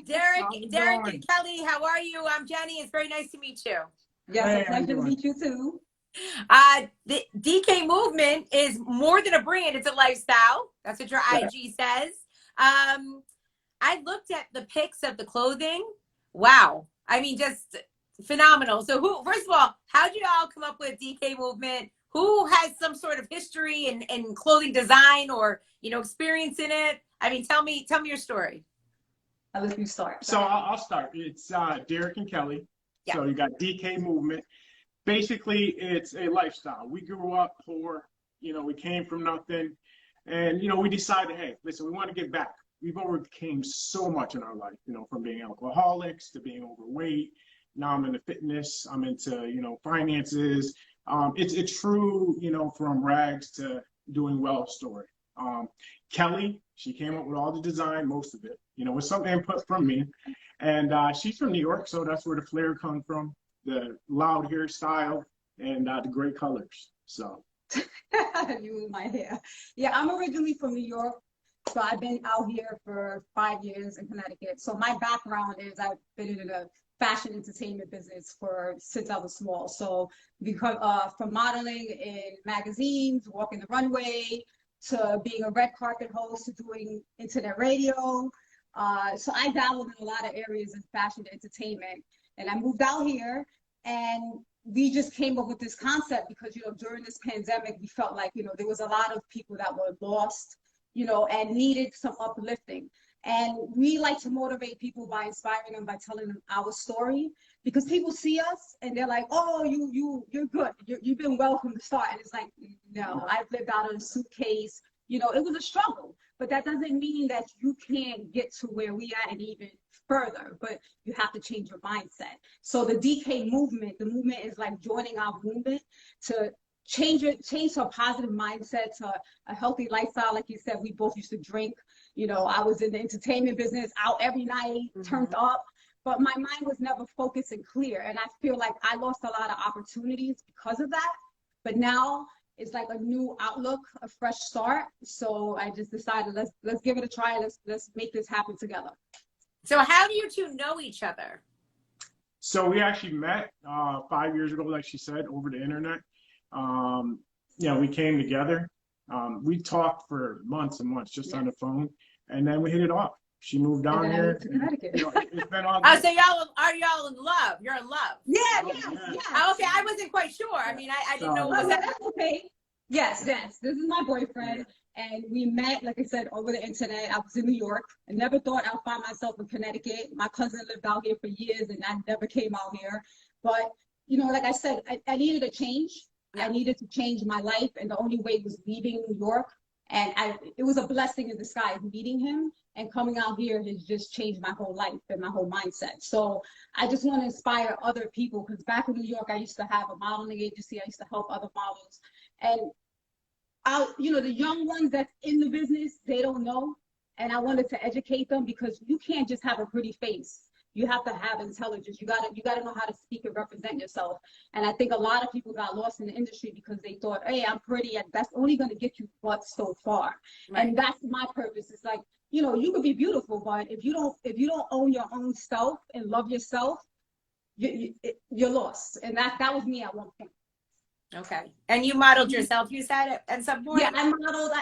Derek and Kelly, how are you? I'm Jenny. It's very nice to meet you. Yes, a pleasure to meet you too. The DK movement is more than a brand, it's a lifestyle. That's what your IG says. I looked at the pics of the clothing. Wow. I mean, just phenomenal. So first of all, how did you all come up with DK movement? Who has some sort of history in clothing design or, experience in it? I mean, tell me your story. I'll let you start. So I'll start. It's Derek and Kelly. Yeah. So you got DK Movement. Basically, it's a lifestyle. We grew up poor. We came from nothing. And, we decided, hey, listen, we want to give back. We've overcame so much in our life, from being alcoholics to being overweight. Now I'm into fitness. I'm into, finances. It's a true, from rags to doing well story. Kelly, she came up with all the design, most of it, with some input from me. And she's from New York, so that's where the flair comes from, the loud hairstyle and the great colors. So. You and my hair. Yeah, I'm originally from New York. So I've been out here for 5 years in Connecticut. So my background is I've been in the fashion entertainment business since I was small. So from modeling in magazines, walking the runway, to being a red carpet host, to doing internet radio. So I dabbled in a lot of areas in fashion entertainment. And I moved out here and we just came up with this concept because, during this pandemic, we felt like, there was a lot of people that were lost, and needed some uplifting. And we like to motivate people by inspiring them, by telling them our story, because people see us and they're like, oh, you're good. You've been well from the start. And it's like, no, I've lived out of a suitcase. It was a struggle. but that doesn't mean that you can't get to where we are and even further, but you have to change your mindset. So the DK movement, the movement is like joining our movement to change to a positive mindset, to a healthy lifestyle. Like you said, we both used to drink. You know, I was in the entertainment business, out every night, turned up, but my mind was never focused and clear. And I feel like I lost a lot of opportunities because of that. But now it's like a new outlook, a fresh start. So I just decided, let's give it a try. Let's make this happen together. So how do you two know each other? So we actually met 5 years ago, like she said, over the internet. We came together. We talked for months and months just on the phone, and then we hit it off. She moved down here. To Connecticut. It's been all Oh, so y'all in love? You're in love? Yeah. Oh, okay, I wasn't quite sure. I mean, I didn't know. Was that okay? Yes. This is my boyfriend, and we met, like I said, over the internet. I was in New York. I never thought I'd find myself in Connecticut. My cousin lived out here for years, and I never came out here. But like I said, I needed a change. Yeah. I needed to change my life, and the only way was leaving New York. And it was a blessing in disguise meeting him, and coming out here has just changed my whole life and my whole mindset. So I just want to inspire other people, because back in New York, I used to have a modeling agency. I used to help other models. And the young ones that's in the business, they don't know. And I wanted to educate them, because you can't just have a pretty face. You have to have intelligence. You gotta know how to speak and represent yourself. And I think a lot of people got lost in the industry because they thought, hey, I'm pretty, and that's only gonna get you but so far. Right. And that's my purpose. It's like, you could be beautiful, but if you don't own your own self and love yourself, you're lost. And that was me at one point. Okay. And you modeled yourself, you said, at some point? Yeah, I modeled,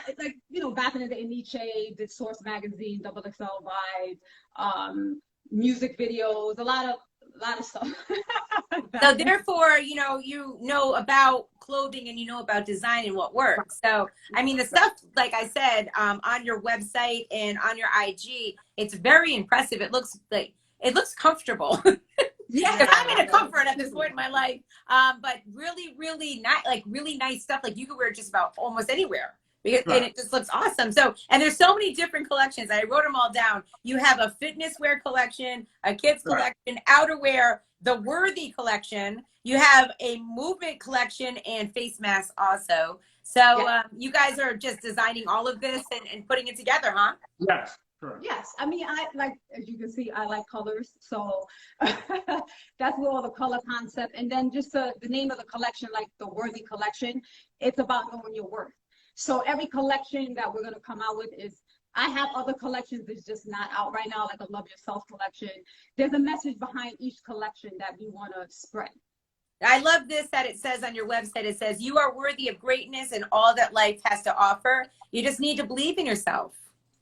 back in the day, Nietzsche, did Source Magazine, Double XL Vibe, music videos, a lot of stuff. So therefore, you know about clothing, and you know about design and what works. So, I mean, the stuff, like I said, on your website and on your IG, it's very impressive. It looks comfortable. Yeah, I'm in a comfort at this point in my life. But really, really really nice stuff. Like you could wear just about almost anywhere. And it just looks awesome. So, and there's so many different collections. I wrote them all down. You have a fitness wear collection, a kids collection, outerwear, the Worthy collection. You have a movement collection and face masks also. So you guys are just designing all of this and putting it together, huh? Yes. Correct. Yes, I mean, as you can see, I like colors, so that's where all the color concept, and then just the name of the collection, like the Worthy collection, it's about knowing your worth. So every collection that we're going to come out with I have other collections that's just not out right now, like a Love Yourself collection. There's a message behind each collection that we want to spread. I love this, that it says on your website, it says, you are worthy of greatness and all that life has to offer. You just need to believe in yourself.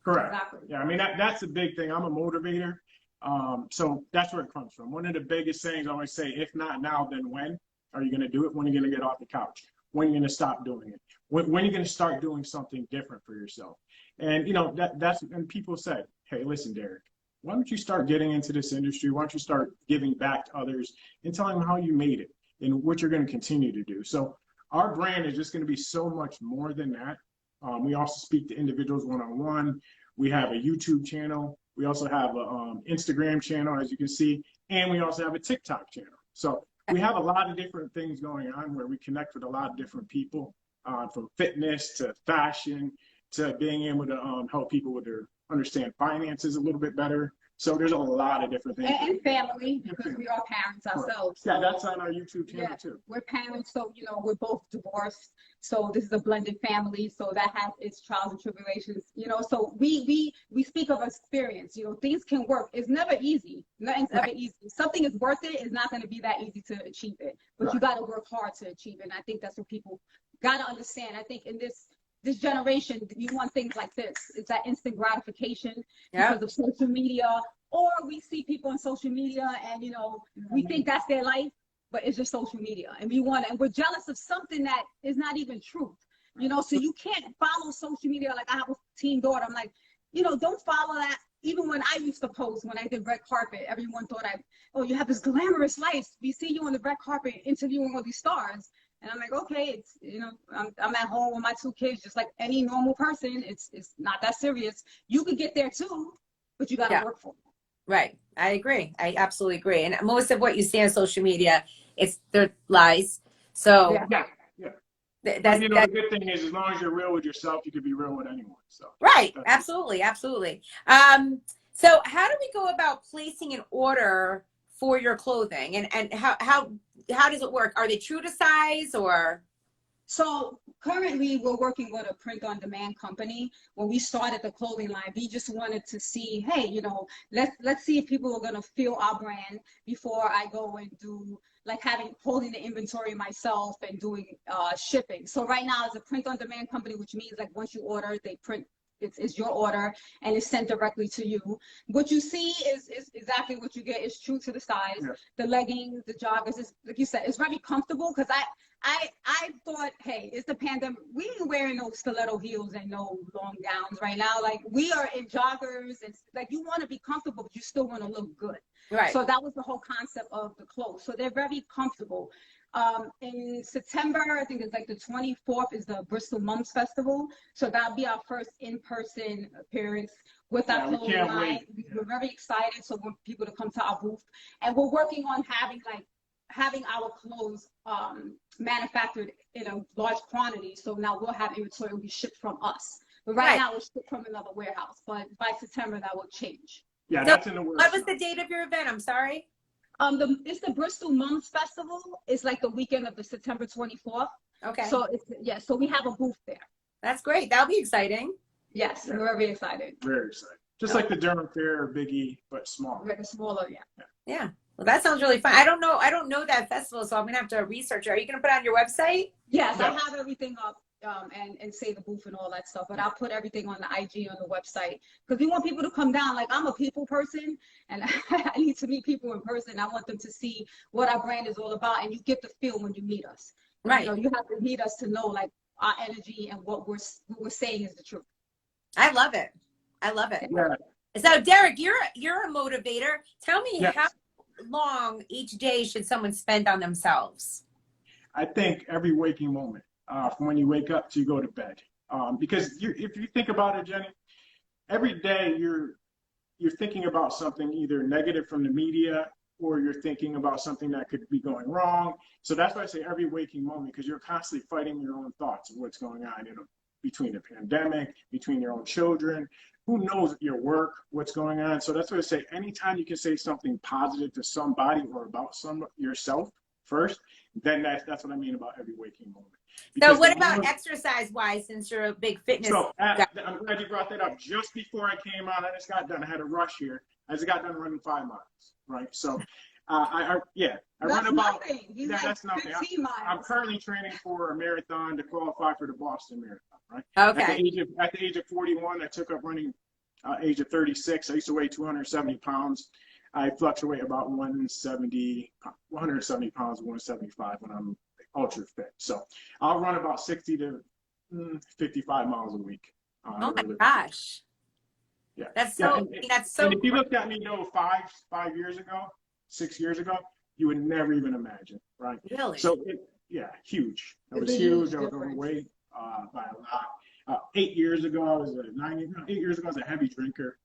Correct. Exactly. Yeah, I mean, that's the big thing. I'm a motivator. So that's where it comes from. One of the biggest things I always say, if not now, then when are you going to do it? When are you going to get off the couch? When are you going to stop doing it? When are you going to start doing something different for yourself? And, that's when people say, hey, listen, Derek, why don't you start getting into this industry? Why don't you start giving back to others and telling them how you made it and what you're going to continue to do? So our brand is just going to be so much more than that. We also speak to individuals one-on-one. We have a YouTube channel. We also have an Instagram channel, as you can see, and we also have a TikTok channel. So we have a lot of different things going on where we connect with a lot of different people, from fitness to fashion to being able to help people with their understand finances a little bit better. So there's a lot of different things. And family, because we are parents ourselves. Yeah, that's on our YouTube channel too. We're parents, so we're both divorced. So this is a blended family. So that has its trials and tribulations. So we speak of experience. Things can work. It's never easy. Nothing's ever easy. Something is worth it. It's not going to be that easy to achieve it. But you got to work hard to achieve it. And I think that's what people got to understand. I think in this generation, you want things like this. It's that instant gratification because of social media, or we see people on social media and we think that's their life, but it's just social media, and we're jealous of something that is not even truth. So you can't follow social media. Like I have a teen daughter. I'm like, don't follow that. Even when I used to post, when I did red carpet, everyone thought you have this glamorous life. We see you on the red carpet interviewing all these stars. And I'm like, okay, it's, you know, I'm at home with my 2 kids, just like any normal person. It's not that serious. You could get there too, but you got to work for it. Right. I agree. I absolutely agree. And most of what you see on social media, they're lies. So yeah. That's, you know, the good thing is, as long as you're real with yourself, you can be real with anyone. So right. Absolutely. Absolutely. So how do we go about placing an order for your clothing, and how does it work? Are they true to size or? So currently we're working with a print on demand company. When we started the clothing line, we just wanted to see, hey, you know, let's see if people are going to feel our brand before I go and do like holding the inventory myself and doing shipping. So right now it's a print on demand company, which means like once you order, they print. It's your order and it's sent directly to you. What you see is exactly what you get. It's true to the size. Yeah. The leggings, the joggers, like you said, it's very comfortable because I thought, hey, it's the pandemic. We ain't wearing no stiletto heels and no long gowns right now. Like we are in joggers and like you want to be comfortable, but you still want to look good. Right. So that was the whole concept of the clothes. So they're very comfortable. In September, I think it's like the 24th is the Bristol Mums Festival. So that'll be our first in-person appearance with our clothing line. We're very excited. So we want people to come to our booth. And we're working on having our clothes manufactured in a large quantity. So now we'll have inventory will be shipped from us. But right now it's shipped from another warehouse. But by September that will change. Yeah, that's in the works. What was the date of your event? I'm sorry. It's the Bristol Mums Festival. It's like the weekend of the September 24th. Okay. So so we have a booth there. That's great. That'll be exciting. Yes, we're very excited. Very excited. Just like the Durham Fair or Big E, but smaller. Smaller, Yeah. Well, that sounds really fun. I don't know that festival, so I'm gonna have to research it. Are you gonna put it on your website? Yes, I have everything up. And say the booth and all that stuff, but I'll put everything on the IG on the website because we want people to come down. Like I'm a people person and I need to meet people in person. I want them to see what our brand is all about, and you get the feel when you meet us. Right. You know, you have to meet us to know like our energy and what we're saying is the truth. I love it. I love it. Yeah. So Derek, you're a motivator. Tell me how long each day should someone spend on themselves? I think every waking moment. From when you wake up to you go to bed. Because if you think about it, Jenny, every day you're thinking about something either negative from the media or you're thinking about something that could be going wrong. So that's why I say every waking moment, because you're constantly fighting your own thoughts of what's going on, you know, between the pandemic, between your own children, who knows your work, what's going on. So that's why I say anytime you can say something positive to somebody or about yourself first, then that's what I mean about every waking moment. So what about exercise-wise, since you're a big fitness guy? I'm glad you brought that up. Just before I came on, I just got done. I had a rush here. I just got done running 5 miles, right? So, I run about. That's nothing. I'm currently training for a marathon to qualify for the Boston Marathon, right? Okay. At the age of 41, I took up running. Age of 36, I used to weigh 270 pounds. I fluctuate about 170 pounds, 175 when I'm ultra fit. So I'll run about 60 to 55 miles a week. Oh my gosh. Yeah. That's so, and if you looked at me, 5 years ago, 6 years ago, you would never even imagine, right? Really? So huge. It was huge. I was overweight by a lot. 8 years ago, I was 8 years ago, I was a heavy drinker.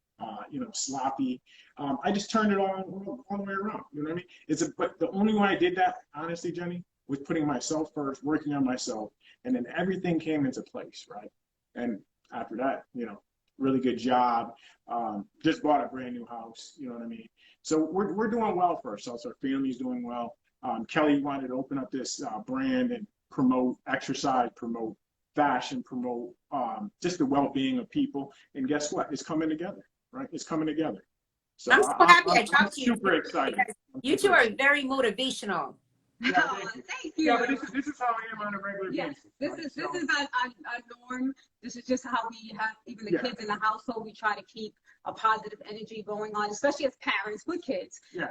Sloppy. I just turned it all the way around. You know what I mean? But the only way I did that, honestly, Jenny, was putting myself first, working on myself, and then everything came into place, right? And after that, really good job. Just bought a brand new house. You know what I mean? So we're doing well for ourselves. Our family's doing well. Kelly wanted to open up this brand and promote exercise, promote fashion, promote just the well-being of people. And guess what? It's coming together, right? It's coming together. So I'm so happy I talked to you. Super excited. You two are very motivational. Yeah, thank you. Yeah, but this is how I am on a regular basis. This is our norm. This is just how we have even the kids in the household. We try to keep a positive energy going on, especially as parents with kids. Yeah.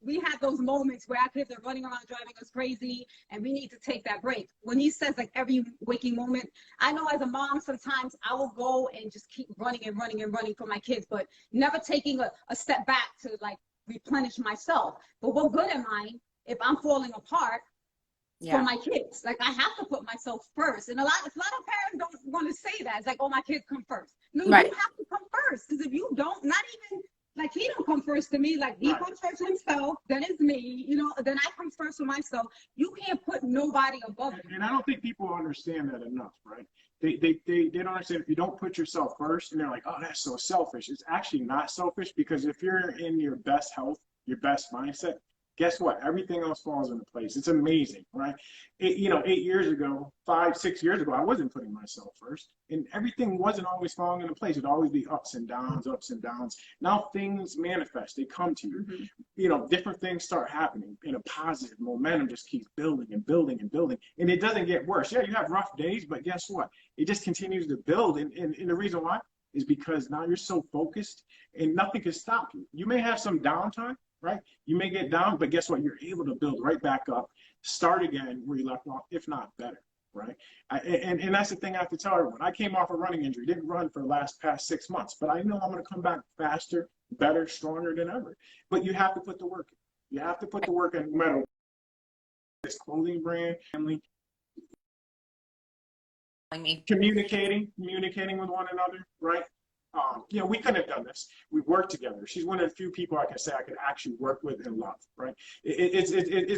We have those moments where our kids are running around driving us crazy, and we need to take that break. When he says like every waking moment, I know as a mom sometimes I will go and just keep running and running and running for my kids, but never taking a step back to like replenish myself. But what good am I if I'm falling apart for my kids. Like I have to put myself first. And a lot of parents don't want to say that. It's like, oh, my kids come first. No, you have to come first. Because if you don't, not even like he don't come first to me. Like he comes first for himself, then it's me, you know, then I come first for myself. You can't put nobody above it. And I don't think people understand that enough, right? They don't understand if you don't put yourself first and they're like, oh, that's so selfish. It's actually not selfish, because if you're in your best health, your best mindset, guess what? Everything else falls into place. It's amazing, right? 8 years ago, 5, 6 years ago, I wasn't putting myself first, and everything wasn't always falling into place. It'd always be ups and downs, ups and downs. Now things manifest. They come to you. You know, different things start happening in a positive momentum. Just keeps building and building and building, and it doesn't get worse. Yeah, you have rough days, but guess what? It just continues to build, and the reason why is because now you're so focused, and nothing can stop you. You may have some downtime, right? You may get down, but guess what? You're able to build right back up, start again where you left off, if not better, right? And that's the thing I have to tell everyone. I came off a running injury, didn't run for the past 6 months, but I know I'm going to come back faster, better, stronger than ever. But you have to put the work in. You have to put the work in, no matter this clothing brand, family, communicating with one another, right? We couldn't have done this. We worked together. She's one of the few people I can say I could actually work with and love, right? It's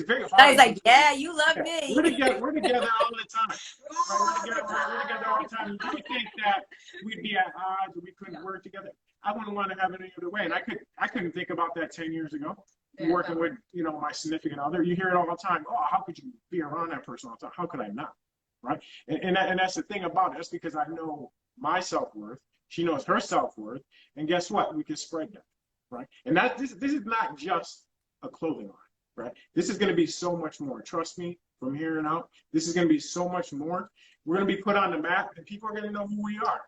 very hard. I was like, yeah, you love me. We're together all the time. Right? We're together all the time. You would think that we'd be at odds or we couldn't work together. I wouldn't want to have it any other way. And I couldn't think about that 10 years ago. Working with, my significant other. You hear it all the time. Oh, how could you be around that person all the time? How could I not? Right? And that's the thing about it. That's because I know my self-worth. She knows her self-worth, and guess what? We can spread that, right? And this is not just a clothing line, right? This is going to be so much more. Trust me, from here on out, this is going to be so much more. We're going to be put on the map, and people are going to know who we are.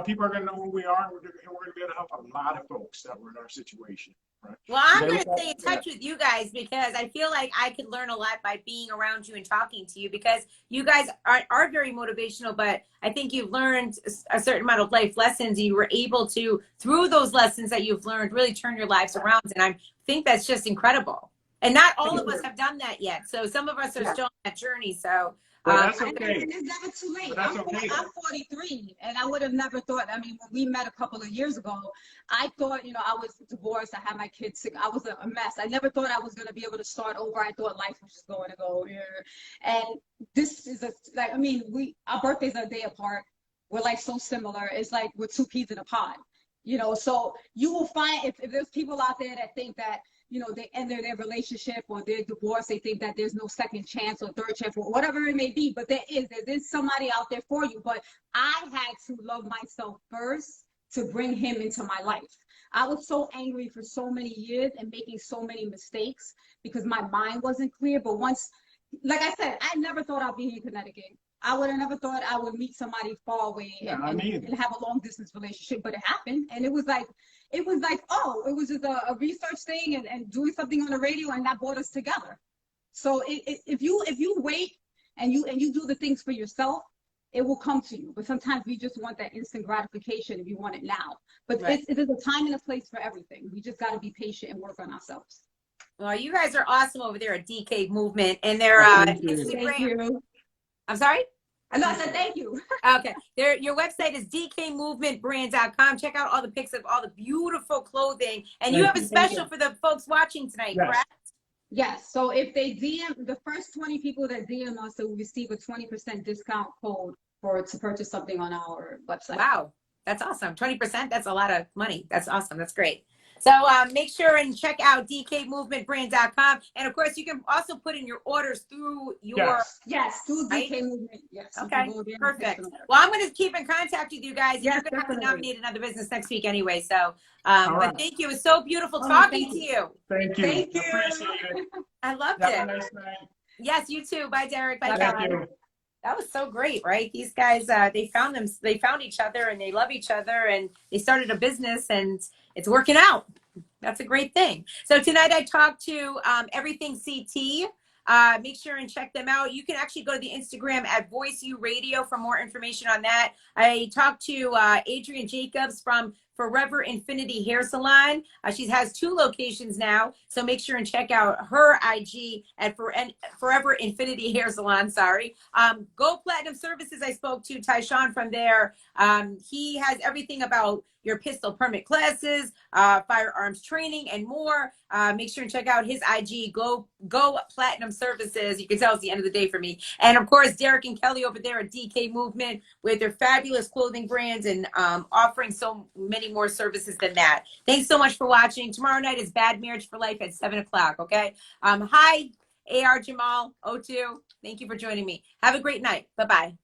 People are going to know who we are, and we're going to be able to help a lot of folks that were in our situation. Right. Well, I'm going to stay in touch with you guys because I feel like I could learn a lot by being around you and talking to you, because you guys are very motivational, but I think you've learned a certain amount of life lessons. You were able to, through those lessons that you've learned, really turn your lives around. And I think that's just incredible. And not all of us have done that yet. So some of us are still on that journey. So that's okay. And it's never too late. I'm 43, and I would have never thought. I mean, when we met a couple of years ago, I thought, I was divorced. I had my kids sick. I was a mess. I never thought I was going to be able to start over. I thought life was just going to go here. And this is our birthdays are a day apart. We're like so similar. It's like we're two peas in a pod. So you will find if there's people out there that think that, they ended their relationship or they're divorced, they think that there's no second chance or third chance or whatever it may be, but there is somebody out there for you. But I had to love myself first to bring him into my life. I was so angry for so many years and making so many mistakes because my mind wasn't clear. But once, like I said, I never thought I'd be here in Connecticut. I would have never thought I would meet somebody far away and have a long distance relationship, but it happened. And it was like, oh, it was just a research thing and doing something on the radio, and that brought us together. So if you wait and you do the things for yourself, it will come to you. But sometimes we just want that instant gratification if you want it now. But it is a time and a place for everything. We just got to be patient and work on ourselves. Well, you guys are awesome over there at DK Movement, and their Instagram. Thank you. I'm sorry? I said thank you. Okay. Your website is dkmovementbrand.com. Check out all the pics of all the beautiful clothing. And you have a special for the folks watching tonight, correct? Yes. So if they DM, the first 20 people that DM us will receive a 20% discount code to purchase something on our website. Wow. That's awesome. 20%. That's a lot of money. That's awesome. That's great. So make sure and check out dkmovementbrand.com. And of course, you can also put in your orders through your... Yes, through DK Movement. Yes. Okay, perfect. Well, I'm going to keep in contact with you guys. Yes, you're going to have to nominate another business next week anyway. So, but thank you. It was so beautiful talking to you. Thank you. Thank you. Appreciate it. I loved Have it. a nice night. Yes, you too. Bye, Derek. Bye, Thank you. That was so great, right? These guys, they found each other and they love each other and they started a business and it's working out. That's a great thing. So tonight I talked to Everything CT. Make sure and check them out. You can actually go to the Instagram at Voice U Radio for more information on that. I talked to Adrian Jacobs from Forever Infinity Hair Salon. She has 2 locations now, so make sure and check out her IG at Forever Infinity Hair Salon. Sorry. Go Platinum Services. I spoke to Tyshawn from there. He has everything about your pistol permit classes, firearms training, and more. Make sure and check out his IG, Go Platinum Services. You can tell it's the end of the day for me. And of course, Derek and Kelly over there at DK Movement with their fabulous clothing brands and offering so many more services than that. Thanks so much for watching. Tomorrow night is Bad Marriage for Life at 7 o'clock, okay? Hi, AR Jamal, O2. Thank you for joining me. Have a great night. Bye-bye.